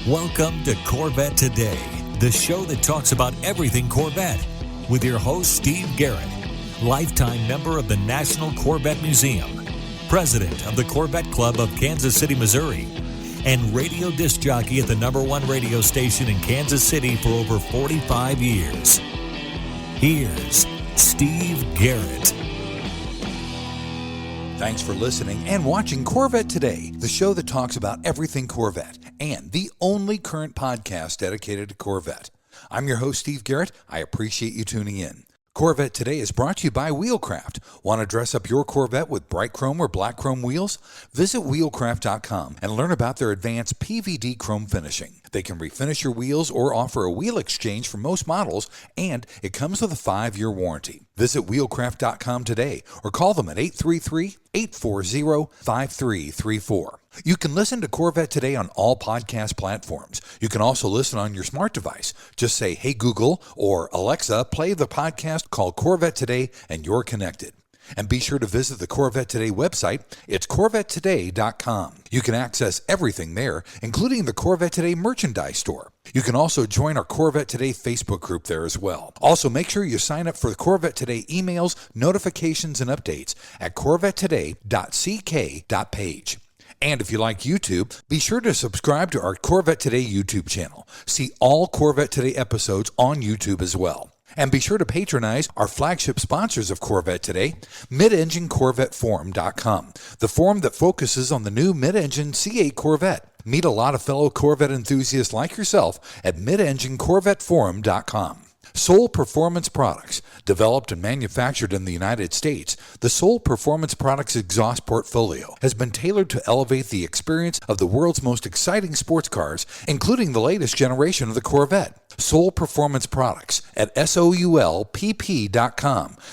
Welcome to Corvette Today, the show that talks about everything Corvette, with your host, Steve Garrett, lifetime member of the National Corvette Museum, president of the Corvette Club of Kansas City, Missouri, and radio disc jockey at the #1 radio station in Kansas City for over 45 years. Here's Steve Garrett. Thanks for listening and watching Corvette Today, the show that talks about everything Corvette, and the only current podcast dedicated to Corvette. I'm your host, Steve Garrett. I appreciate you tuning in. Corvette Today is brought to you by Wheelcraft. Want to dress up your Corvette with bright chrome or black chrome wheels? Visit wheelcraft.com and learn about their advanced PVD chrome finishing. They can refinish your wheels or offer a wheel exchange for most models, and it comes with a 5-year warranty. Visit wheelcraft.com today or call them at 833-840-5334. You can listen to Corvette Today on all podcast platforms. You can also listen on your smart device. Just say, "Hey Google," or "Alexa, play the podcast called Corvette Today," and you're connected. And be sure to visit the Corvette Today website. It's CorvetteToday.com. You can access everything there, including the Corvette Today merchandise store. You can also join our Corvette Today Facebook group there as well. Also, make sure you sign up for the Corvette Today emails, notifications, and updates at CorvetteToday.ck.page. And if you like YouTube, be sure to subscribe to our Corvette Today YouTube channel. See all Corvette Today episodes on YouTube as well. And be sure to patronize our flagship sponsors of Corvette Today, MidEngineCorvetteForum.com, the forum that focuses on the new mid-engine C8 Corvette. Meet a lot of fellow Corvette enthusiasts like yourself at MidEngineCorvetteForum.com. Soul Performance Products. Developed and manufactured in the United States, the Soul Performance Products exhaust portfolio has been tailored to elevate the experience of the world's most exciting sports cars, including the latest generation of the Corvette. Soul Performance Products at SOULPP.com,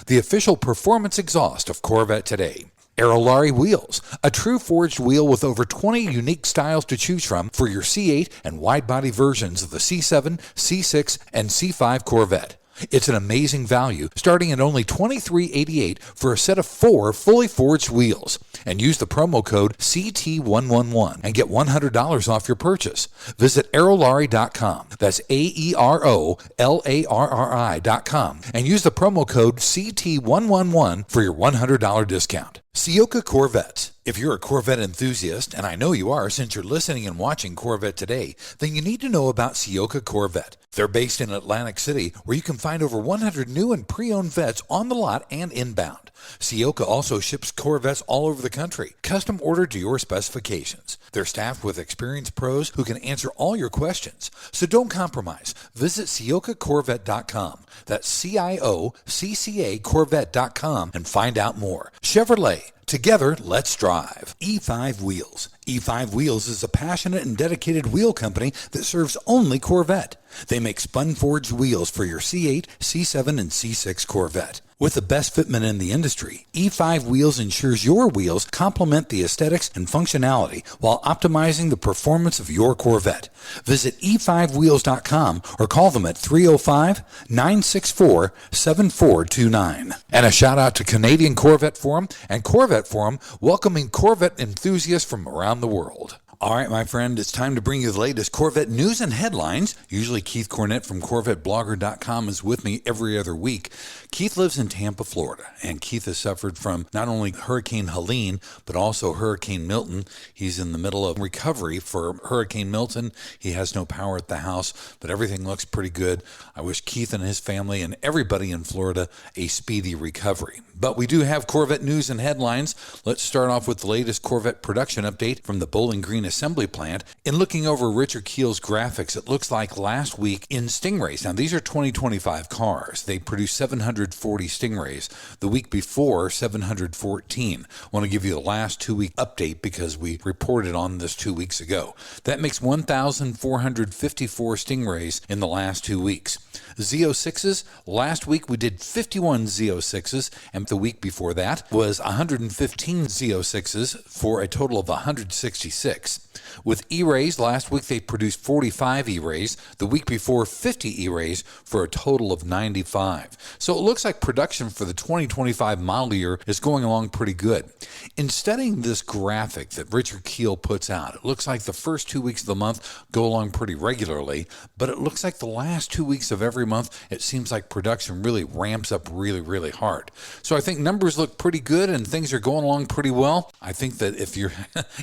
the official performance exhaust of Corvette Today. Aerolarri Wheels, a true forged wheel with over 20 unique styles to choose from for your C8 and wide-body versions of the C7, C6, and C5 Corvette. It's an amazing value, starting at only $23.88 for a set of 4 fully forged wheels. And use the promo code CT111 and get $100 off your purchase. Visit Aerolarri.com. That's AEROLARRI.com. And use the promo code CT111 for your $100 discount. Ciocca Corvettes. If you're a Corvette enthusiast, and I know you are since you're listening and watching Corvette Today, then you need to know about Ciocca Corvette. They're based in Atlantic City, where you can find over 100 new and pre-owned vets on the lot and inbound. Ciocca also ships Corvettes all over the country, custom ordered to your specifications. They're staffed with experienced pros who can answer all your questions. So don't compromise. Visit CioccaCorvette.com. That's CIOCCA Corvette.com and find out more. Chevrolet. Together, let's drive. E5 Wheels. E5 Wheels is a passionate and dedicated wheel company that serves only Corvette. They make spun-forged wheels for your C8, C7, and C6 Corvette. With the best fitment in the industry, E5 Wheels ensures your wheels complement the aesthetics and functionality while optimizing the performance of your Corvette. Visit E5Wheels.com or call them at 305-964-7429. And a shout out to Canadian Corvette Forum and Corvette Forum, welcoming Corvette enthusiasts from around the world. All right, my friend, it's time to bring you the latest Corvette news and headlines. Usually Keith Cornett from CorvetteBlogger.com is with me every other week. Keith lives in Tampa, Florida, and Keith has suffered from not only Hurricane Helene, but also Hurricane Milton. He's in the middle of recovery for Hurricane Milton. He has no power at the house, but everything looks pretty good. I wish Keith and his family and everybody in Florida a speedy recovery. But we do have Corvette news and headlines. Let's start off with the latest Corvette production update from the Bowling Green assembly plant. In looking over Richard Keel's graphics, it looks like last week in Stingrays. Now, these are 2025 cars. They produced 740 Stingrays. The week before, 714. I want to give you the last 2-week update because we reported on this 2 weeks ago. That makes 1,454 Stingrays in the last 2 weeks. Z06s, last week we did 51 Z06s, and the week before that was 115 Z06s for a total of 166. With E-Rays, last week they produced 45 E-Rays, the week before 50 E-Rays, for a total of 95. So it looks like production for the 2025 model year is going along pretty good. In studying this graphic that Richard Keel puts out, it looks like the first 2 weeks of the month go along pretty regularly, but it looks like the last 2 weeks of every month, it seems like production really ramps up really hard. So I think numbers look pretty good and things are going along pretty well. I think that if you're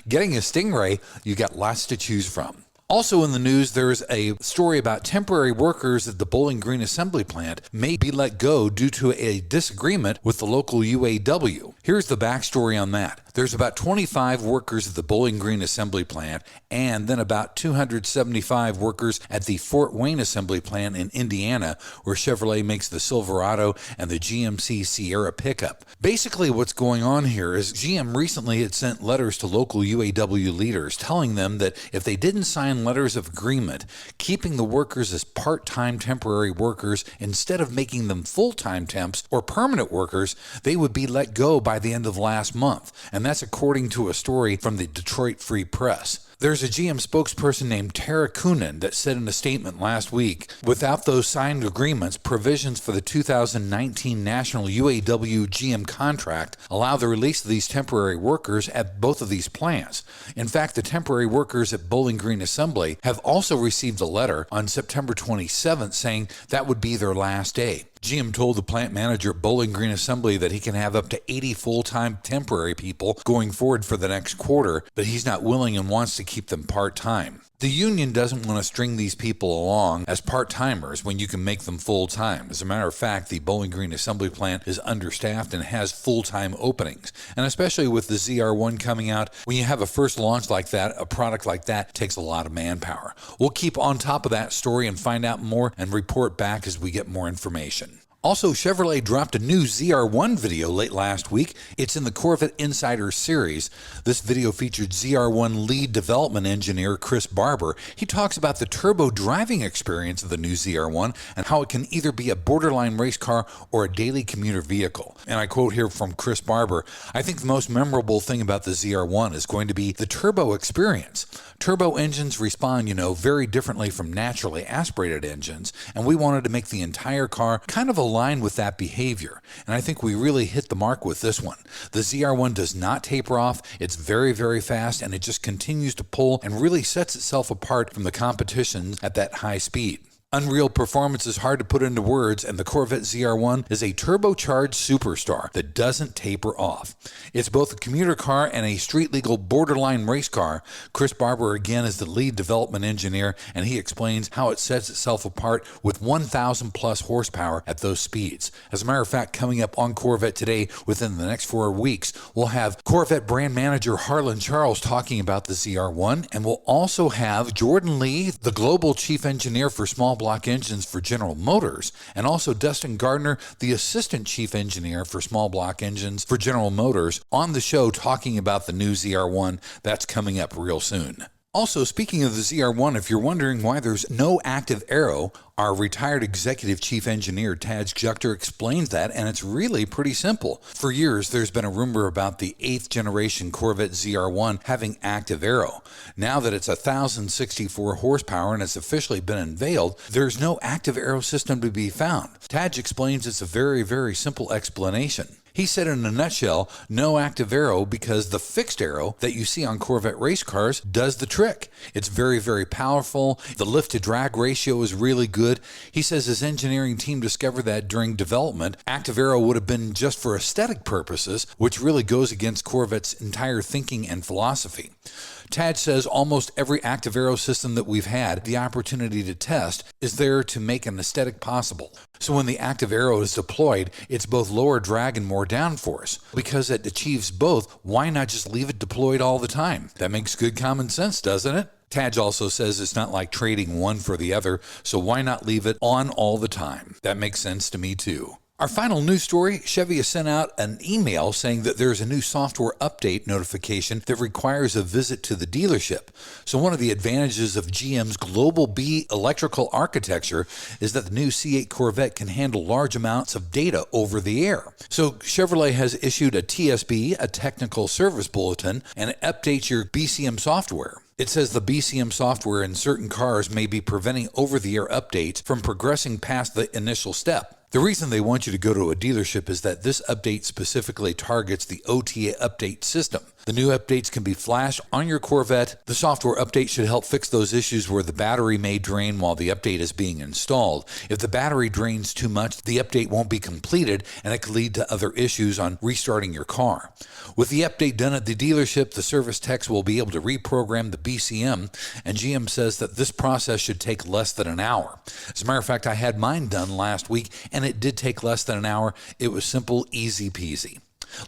getting a Stingray, you got lots to choose from. Also in the news, there's a story about temporary workers at the Bowling Green Assembly Plant may be let go due to a disagreement with the local UAW. Here's the backstory on that. There's about 25 workers at the Bowling Green Assembly Plant and then about 275 workers at the Fort Wayne Assembly Plant in Indiana, where Chevrolet makes the Silverado and the GMC Sierra pickup. Basically what's going on here is GM recently had sent letters to local UAW leaders telling them that if they didn't sign letters of agreement, keeping the workers as part-time temporary workers instead of making them full-time temps or permanent workers, they would be let go by the end of last month. And that's according to a story from the Detroit Free Press. There's a GM spokesperson named Tara Kunin that said in a statement last week, without those signed agreements, provisions for the 2019 national UAW GM contract allow the release of these temporary workers at both of these plants. In fact, the temporary workers at Bowling Green Assembly have also received a letter on September 27th saying that would be their last day. GM told the plant manager at Bowling Green Assembly that he can have up to 80 full-time temporary people going forward for the next quarter, but he's not willing and wants to keep them part-time. The union doesn't want to string these people along as part-timers when you can make them full-time. As a matter of fact, the Bowling Green Assembly Plant is understaffed and has full-time openings. And especially with the ZR1 coming out, when you have a first launch like that, a product like that takes a lot of manpower. We'll keep on top of that story and find out more and report back as we get more information. Also, Chevrolet dropped a new ZR1 video late last week. It's in the Corvette Insider series. This video featured ZR1 lead development engineer Chris Barber. He talks about the turbo driving experience of the new ZR1 and how it can either be a borderline race car or a daily commuter vehicle. And I quote here from Chris Barber, "I think the most memorable thing about the ZR1 is going to be the turbo experience. Turbo engines respond, very differently from naturally aspirated engines, and we wanted to make the entire car kind of align with that behavior. And I think we really hit the mark with this one. The ZR1 does not taper off, it's very fast, and it just continues to pull and really sets itself apart from the competition at that high speed. Unreal performance is hard to put into words, and the Corvette ZR1 is a turbocharged superstar that doesn't taper off. It's both a commuter car and a street-legal borderline race car. Chris Barber, again, is the lead development engineer, and he explains how it sets itself apart with 1,000-plus horsepower at those speeds. As a matter of fact, coming up on Corvette Today within the next 4 weeks, we'll have Corvette brand manager Harlan Charles talking about the ZR1, and we'll also have Jordan Lee, the global chief engineer for small block engines for General Motors, and also Dustin Gardner, the assistant chief engineer for small block engines for General Motors, on the show talking about the new ZR1 that's coming up real soon. Also, speaking of the ZR1, if you're wondering why there's no active aero, our retired executive chief engineer Taj Juchter explains that, and it's really pretty simple. For years, there's been a rumor about the 8th generation Corvette ZR1 having active aero. Now that it's 1,064 horsepower and it's officially been unveiled, there's no active aero system to be found. Taj explains it's a very simple explanation. He said in a nutshell, no active aero because the fixed aero that you see on Corvette race cars does the trick. It's very powerful. The lift-to-drag ratio is really good. He says his engineering team discovered that during development, active aero would have been just for aesthetic purposes, which really goes against Corvette's entire thinking and philosophy. Tad says almost every active aero system that we've had the opportunity to test is there to make an aesthetic possible. So when the active aero is deployed, it's both lower drag and more downforce. Because it achieves both, why not just leave it deployed all the time? That makes good common sense, doesn't it? Taj also says it's not like trading one for the other, so why not leave it on all the time? That makes sense to me too. Our final news story, Chevy has sent out an email saying that there's a new software update notification that requires a visit to the dealership. So one of the advantages of GM's Global B electrical architecture is that the new C8 Corvette can handle large amounts of data over the air. So Chevrolet has issued a TSB, a technical service bulletin, and it updates your BCM software. It says the BCM software in certain cars may be preventing over-the-air updates from progressing past the initial step. The reason they want you to go to a dealership is that this update specifically targets the OTA update system. The new updates can be flashed on your Corvette. The software update should help fix those issues where the battery may drain while the update is being installed. If the battery drains too much, the update won't be completed and it could lead to other issues on restarting your car. With the update done at the dealership, the service techs will be able to reprogram the BCM, and GM says that this process should take less than an hour. As a matter of fact, I had mine done last week, and it did take less than an hour. It was simple, easy peasy.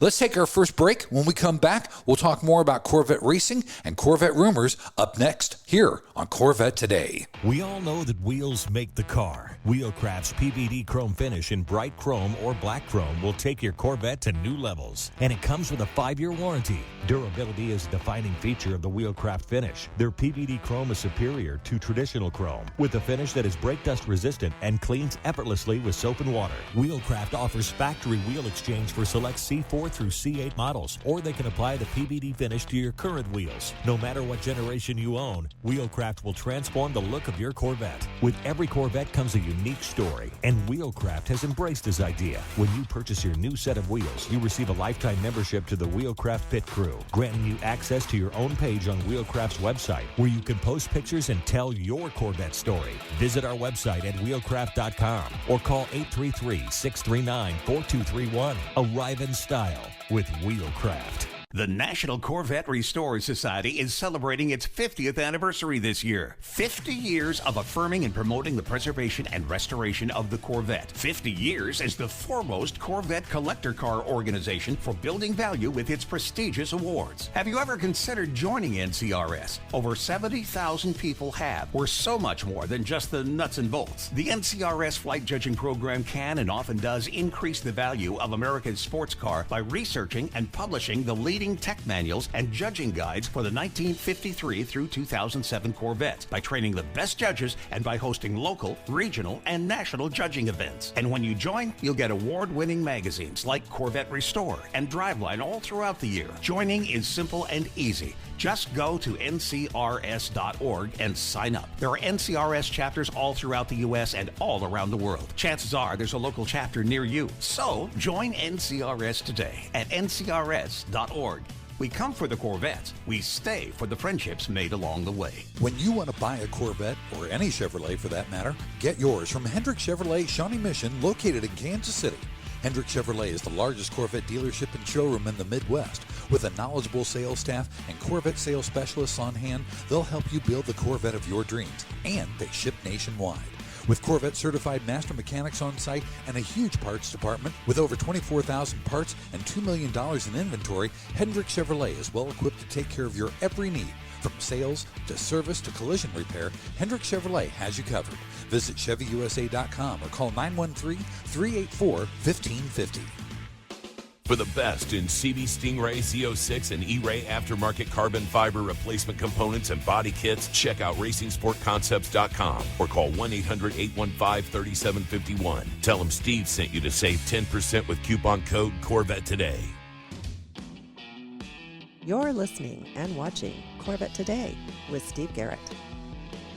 Let's take our first break. When we come back, we'll talk more about Corvette racing and Corvette rumors up next here on Corvette Today. We all know that wheels make the car. Wheelcraft's PVD chrome finish in bright chrome or black chrome will take your Corvette to new levels. And it comes with a 5-year warranty. Durability is a defining feature of the Wheelcraft finish. Their PVD chrome is superior to traditional chrome, with a finish that is brake dust resistant and cleans effortlessly with soap and water. Wheelcraft offers factory wheel exchange for select C4 through C8 models, or they can apply the PVD finish to your current wheels. No matter what generation you own, Wheelcraft will transform the look of your Corvette. With every Corvette comes a unique story, and Wheelcraft has embraced this idea. When you purchase your new set of wheels, you receive a lifetime membership to the Wheelcraft Pit Crew, granting you access to your own page on Wheelcraft's website, where you can post pictures and tell your Corvette story. Visit our website at wheelcraft.com or call 833-639-4231. Arrive in style with Wheelcraft. The National Corvette Restorer Society is celebrating its 50th anniversary this year. 50 years of affirming and promoting the preservation and restoration of the Corvette. 50 years as the foremost Corvette collector car organization for building value with its prestigious awards. Have you ever considered joining NCRS? Over 70,000 people have. We're so much more than just the nuts and bolts. The NCRS flight judging program can and often does increase the value of America's sports car by researching and publishing the leading tech manuals and judging guides for the 1953 through 2007 Corvettes, by training the best judges and by hosting local, regional, and national judging events. And when you join, you'll get award-winning magazines like Corvette Restore and Driveline all throughout the year. Joining is simple and easy. Just go to ncrs.org and sign up. There are NCRS chapters all throughout the U.S. and all around the world. Chances are there's a local chapter near you. So join NCRS today at ncrs.org. We come for the Corvettes. We stay for the friendships made along the way. When you want to buy a Corvette, or any Chevrolet for that matter, get yours from Hendrick Chevrolet Shawnee Mission, located in Kansas City. Hendrick Chevrolet is the largest Corvette dealership and showroom in the Midwest. With a knowledgeable sales staff and Corvette sales specialists on hand, they'll help you build the Corvette of your dreams, and they ship nationwide. With Corvette certified master mechanics on site and a huge parts department with over 24,000 parts and $2 million in inventory, Hendrick Chevrolet is well equipped to take care of your every need. From sales to service to collision repair, Hendrick Chevrolet has you covered. Visit ChevyUSA.com or call 913-384-1550. For the best in CB Stingray, Z06, and E-Ray aftermarket carbon fiber replacement components and body kits, check out RacingSportConcepts.com or call 1-800-815-3751. Tell them Steve sent you to save 10% with coupon code Corvette Today. You're listening and watching Corvette Today with Steve Garrett.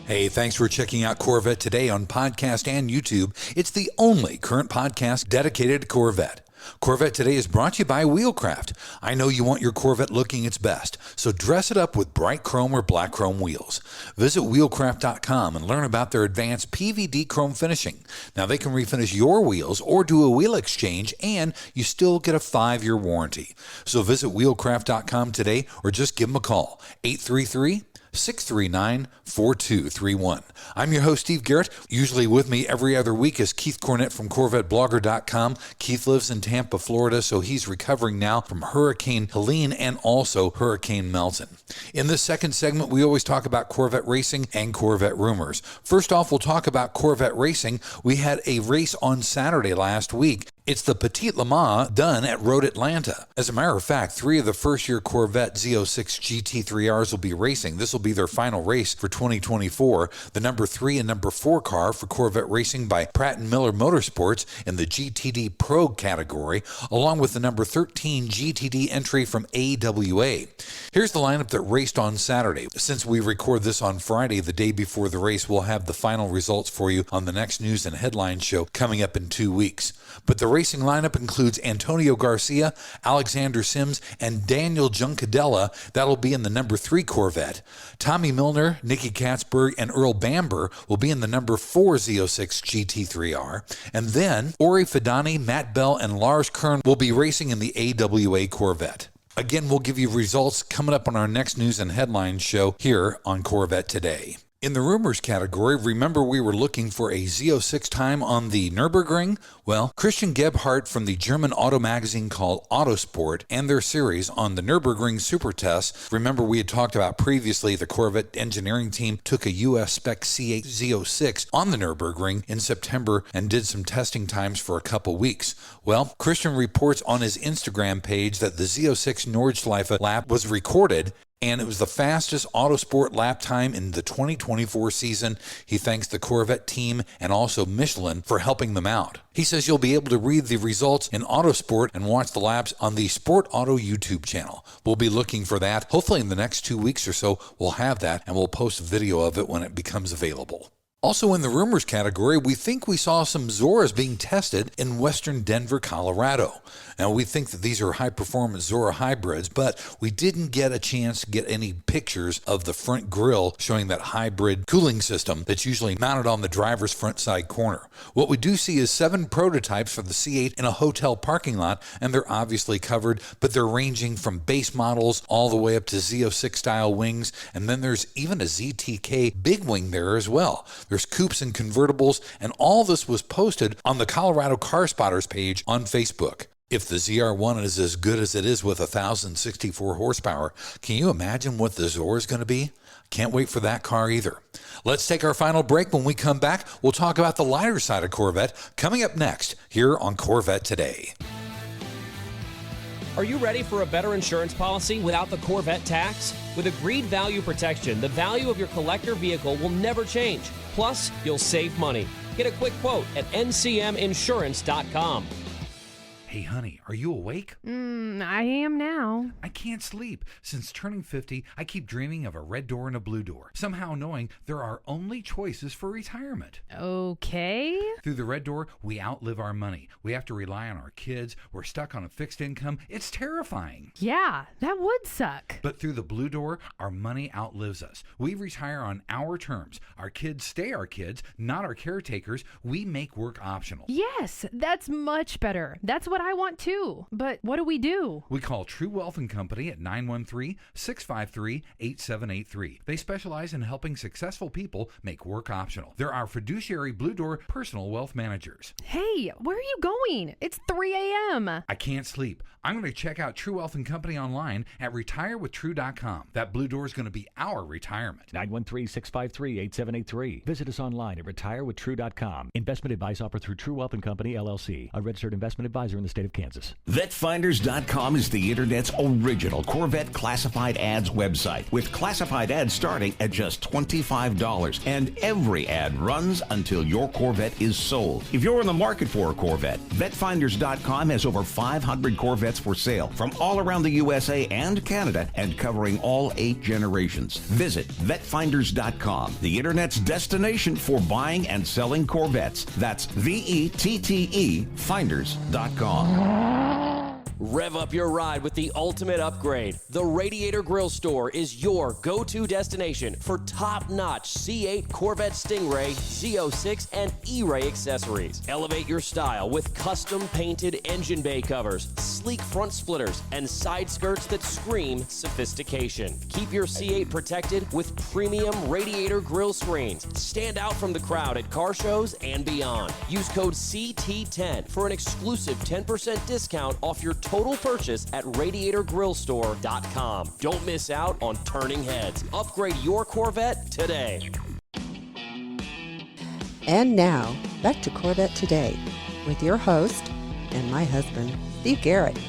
Hey, thanks for checking out Corvette Today on podcast and YouTube. It's the only current podcast dedicated to Corvette. Corvette Today is brought to you by Wheelcraft. I know you want your Corvette looking its best, so dress it up with bright chrome or black chrome wheels. Visit wheelcraft.com and learn about their advanced PVD chrome finishing. Now they can refinish your wheels or do a wheel exchange, and you still get a 5-year warranty. So visit wheelcraft.com today or just give them a call, 833-639-4231. I'm your host, Steve Garrett. Usually with me every other week is Keith Cornett from CorvetteBlogger.com. Keith lives in Tampa, Florida, so he's recovering now from Hurricane Helene and also Hurricane Milton. In this second segment, we always talk about Corvette racing and Corvette rumors. First off, we'll talk about Corvette racing. We had a race on Saturday last week. It's the Petite Le Mans done at Road Atlanta. As a matter of fact, 3 of the first-year Corvette Z06 GT3Rs will be racing. This will be their final race for 2024. The number 3 and number 4 car for Corvette Racing by Pratt & Miller Motorsports in the GTD Pro category, along with the number 13 GTD entry from AWA. Here's the lineup that raced on Saturday. Since we record this on Friday, the day before the race, we'll have the final results for you on the next news and headline show coming up in 2 weeks. But the racing lineup includes Antonio Garcia, Alexander Sims, and Daniel Juncadella. That'll be in the number 3 Corvette. Tommy Milner, Nicky Katzberg, and Earl Bamber will be in the number 4 Z06 GT3R. And then Ori Fidani, Matt Bell, and Lars Kern will be racing in the AWA Corvette. Again, we'll give you results coming up on our next news and headlines show here on Corvette Today. In the rumors category, remember we were looking for a Z06 time on the Nürburgring? Well, Christian Gebhardt from the German auto magazine called Autosport and their series on the Nürburgring Super Test. Remember we had talked about previously the Corvette engineering team took a US spec C8 Z06 on the Nürburgring in September and did some testing times for a couple weeks. Well, Christian reports on his Instagram page that the Z06 Nordschleife lap was recorded, and it was the fastest Autosport lap time in the 2024 season. He thanks the Corvette team and also Michelin for helping them out. He says you'll be able to read the results in Autosport and watch the laps on the Sport Auto YouTube channel. We'll be looking for that. Hopefully in the next 2 weeks or so, we'll have that, and we'll post a video of it when it becomes available. Also in the rumors category, we think we saw some Zoras being tested in western Denver, Colorado. Now, we think that these are high-performance Zora hybrids, but we didn't get a chance to get any pictures of the front grille showing that hybrid cooling system that's usually mounted on the driver's front side corner. What we do see is 7 prototypes for the C8 in a hotel parking lot, and they're obviously covered, but they're ranging from base models all the way up to Z06-style wings, and then there's even a ZTK big wing there as well. There's coupes and convertibles, and all this was posted on the Colorado Car Spotters page on Facebook. If the ZR1 is as good as it is with 1,064 horsepower, can you imagine what the Zora is going to be? Can't wait for that car either. Let's take our final break. When we come back, we'll talk about the lighter side of Corvette coming up next here on Corvette Today. Are you ready for a better insurance policy without the Corvette tax? With Agreed Value Protection, the value of your collector vehicle will never change. Plus, you'll save money. Get a quick quote at ncminsurance.com. Hey, honey, are you awake? I am now. I can't sleep. Since turning 50, I keep dreaming of a red door and a blue door, somehow knowing there are only choices for retirement. Okay. Through the red door, we outlive our money. We have to rely on our kids. We're stuck on a fixed income. It's terrifying. Yeah, that would suck. But through the blue door, our money outlives us. We retire on our terms. Our kids stay our kids, not our caretakers. We make work optional. Yes, that's much better. That's what I want too. But what do we do? We call True Wealth & Company at 913-653-8783. They specialize in helping successful people make work optional. They're our fiduciary Blue Door personal wealth managers. Hey, where are you going? It's 3 a.m. I can't sleep. I'm going to check out True Wealth & Company online at retirewithtrue.com. That Blue Door is going to be our retirement. 913-653-8783. Visit us online at retirewithtrue.com. Investment advice offered through True Wealth & Company, LLC, a registered investment advisor in the state of Kansas. VetFinders.com is the Internet's original Corvette classified ads website, with classified ads starting at just $25. And every ad runs until your Corvette is sold. If you're in the market for a Corvette, VetFinders.com has over 500 Corvettes for sale from all around the USA and Canada, and covering all 8 generations. Visit VetFinders.com, the Internet's destination for buying and selling Corvettes. That's VETTE Finders.com. Rev up your ride with the ultimate upgrade. The Radiator Grill Store is your go-to destination for top-notch C8 Corvette Stingray, Z06, and E-Ray accessories. Elevate your style with custom-painted engine bay covers, sleek front splitters, and side skirts that scream sophistication. Keep your C8 protected with premium Radiator Grill screens. Stand out from the crowd at car shows and beyond. Use code CT10 for an exclusive 10% discount off your total purchase at radiatorgrillstore.com. Don't miss out on turning heads. Upgrade your Corvette today. And now, back to Corvette Today with your host, and my husband, Steve Garrett.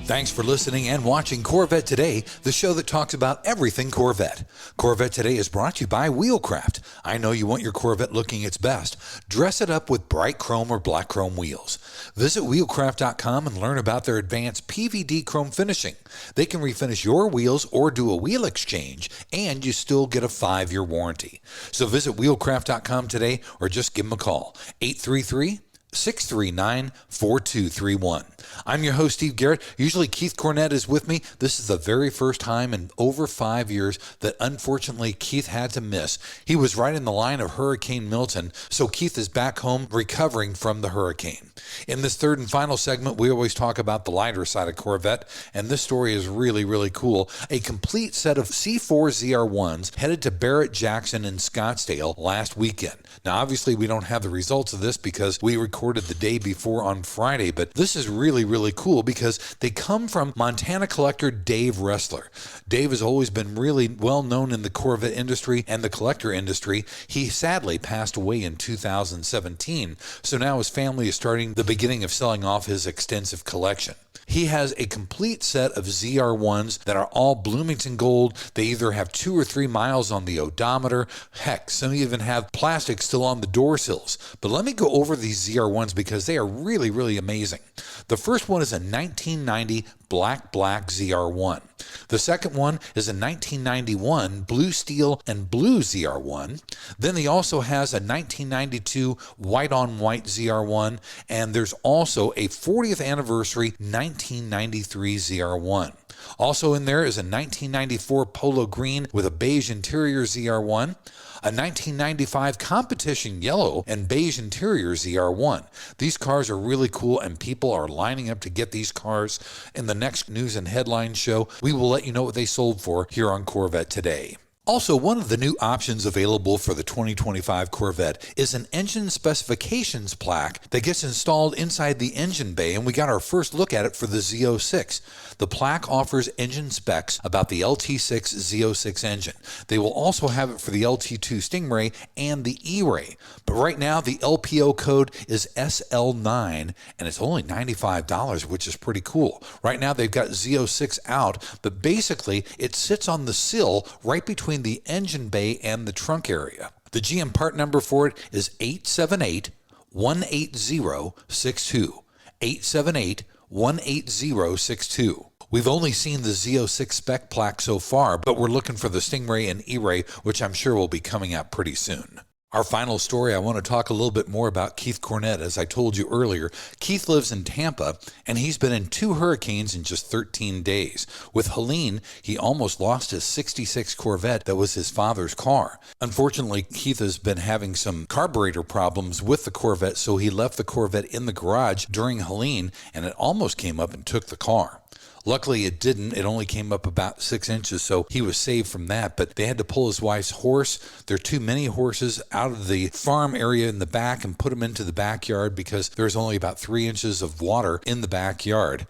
Thanks for listening and watching Corvette Today, the show that talks about everything Corvette. Corvette Today is brought to you by Wheelcraft. I know you want your Corvette looking its best. Dress it up with bright chrome or black chrome wheels. Visit wheelcraft.com and learn about their advanced PVD chrome finishing. They can refinish your wheels or do a wheel exchange, and you still get a 5-year warranty. So visit wheelcraft.com today or just give them a call. 833-639-4231. I'm your host, Steve Garrett. Usually Keith Cornett is with me. This is the very first time in over 5 years that unfortunately Keith had to miss. He was right in the line of Hurricane Milton, so Keith is back home recovering from the hurricane. In this third and final segment, we always talk about the lighter side of Corvette, and this story is really, really cool. A complete set of C4 ZR1s headed to Barrett-Jackson in Scottsdale last weekend. Now, obviously, we don't have the results of this because we recorded the day before on Friday, but this is really, really cool because they come from Montana collector Dave Ressler. Dave has always been really well known in the Corvette industry and the collector industry. He sadly passed away in 2017, so now his family is starting the beginning of selling off his extensive collection. He has a complete set of ZR1s that are all Bloomington gold. They either have 2 or 3 miles on the odometer. Heck, some even have plastic still on the door sills. But let me go over these ZR1s because they are really, really amazing. The first one is a 1990 black ZR1. The second one is a 1991 blue steel and blue ZR1. Then he also has a 1992 white on white ZR1, and there's also a 40th anniversary 1993 ZR1. Also in there is a 1994 polo green with a beige interior ZR1, a 1995 competition yellow and beige interior ZR1. These cars are really cool, and people are lining up to get these cars. In the next news and headlines show, we will let you know what they sold for here on Corvette Today. Also, one of the new options available for the 2025 Corvette is an engine specifications plaque that gets installed inside the engine bay, and we got our first look at it for the Z06. The plaque offers engine specs about the LT6 Z06 engine. They will also have it for the LT2 Stingray and the E-Ray. But right now, the LPO code is SL9, and it's only $95, which is pretty cool. Right now, they've got Z06 out, but basically, it sits on the sill right between the engine bay and the trunk area. The GM part number for it is 878-18062. 878-18062. We've only seen the Z06 spec plaque so far, but we're looking for the Stingray and E-Ray, which I'm sure will be coming out pretty soon. Our final story, I want to talk a little bit more about Keith Cornett. As I told you earlier, Keith lives in Tampa, and he's been in 2 hurricanes in just 13 days. With Helene, he almost lost his 66 Corvette that was his father's car. Unfortunately, Keith has been having some carburetor problems with the Corvette, so he left the Corvette in the garage during Helene, and it almost came up and took the car. Luckily, it didn't. It only came up about 6 inches, so he was saved from that. But they had to pull his wife's horse, their 2 mini horses, out of the farm area in the back and put them into the backyard because there's only about 3 inches of water in the backyard.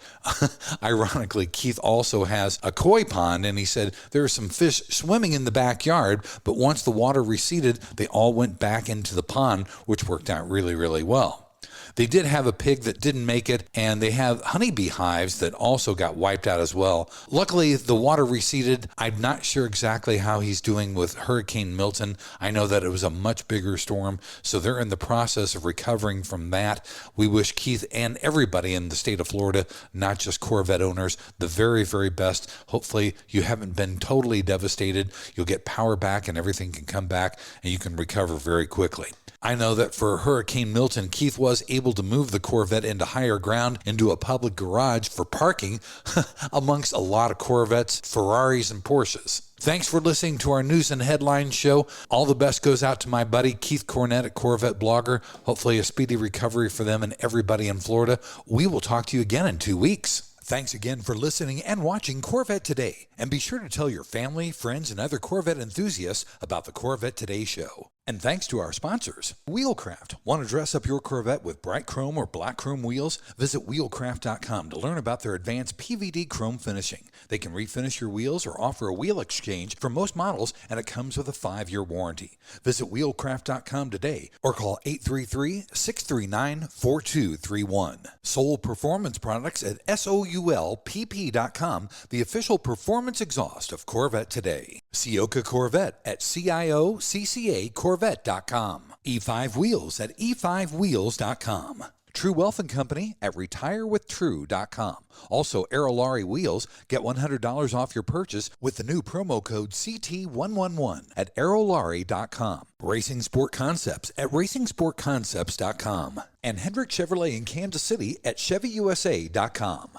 Ironically, Keith also has a koi pond, and he said there were some fish swimming in the backyard, but once the water receded, they all went back into the pond, which worked out really, really well. They did have a pig that didn't make it, and they have honeybee hives that also got wiped out as well. Luckily, the water receded. I'm not sure exactly how he's doing with Hurricane Milton. I know that it was a much bigger storm, so they're in the process of recovering from that. We wish Keith and everybody in the state of Florida, not just Corvette owners, the very, very best. Hopefully, you haven't been totally devastated. You'll get power back and everything can come back, and you can recover very quickly. I know that for Hurricane Milton, Keith was able to move the Corvette into higher ground, into a public garage for parking amongst a lot of Corvettes, Ferraris, and Porsches. Thanks for listening to our news and headlines show. All the best goes out to my buddy Keith Cornett at CorvetteBlogger. Hopefully a speedy recovery for them and everybody in Florida. We will talk to you again in 2 weeks. Thanks again for listening and watching Corvette Today. And be sure to tell your family, friends, and other Corvette enthusiasts about the Corvette Today show. And thanks to our sponsors, Wheelcraft. Want to dress up your Corvette with bright chrome or black chrome wheels? Visit wheelcraft.com to learn about their advanced PVD chrome finishing. They can refinish your wheels or offer a wheel exchange for most models, and it comes with a 5-year warranty. Visit wheelcraft.com today or call 833-639-4231. Soul Performance Products at SOULPP.com, the official performance exhaust of Corvette Today. Sioka Corvette at CIOCCACorvette.com. E5 Wheels at E5Wheels.com. True Wealth and Company at RetireWithTrue.com. Also, Aerolarri Wheels. Get $100 off your purchase with the new promo code CT111 at Aerolarri.com. Racing Sport Concepts at RacingSportConcepts.com. And Hendrick Chevrolet in Kansas City at ChevyUSA.com.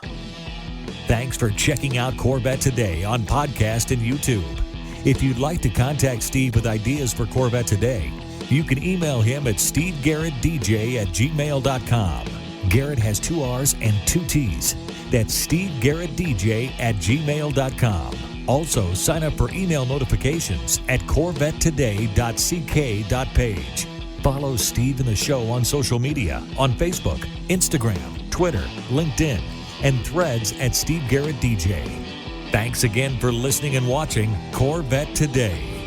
Thanks for checking out Corvette Today on podcast and YouTube. If you'd like to contact Steve with ideas for Corvette Today, you can email him at stevegarrettdj@gmail.com. Garrett has 2 R's and 2 T's. That's stevegarrettdj@gmail.com. Also, sign up for email notifications at corvettetoday.ck.page. Follow Steve and the show on social media on Facebook, Instagram, Twitter, LinkedIn, and Threads at Steve Garrett DJ. Thanks again for listening and watching Corvette Today.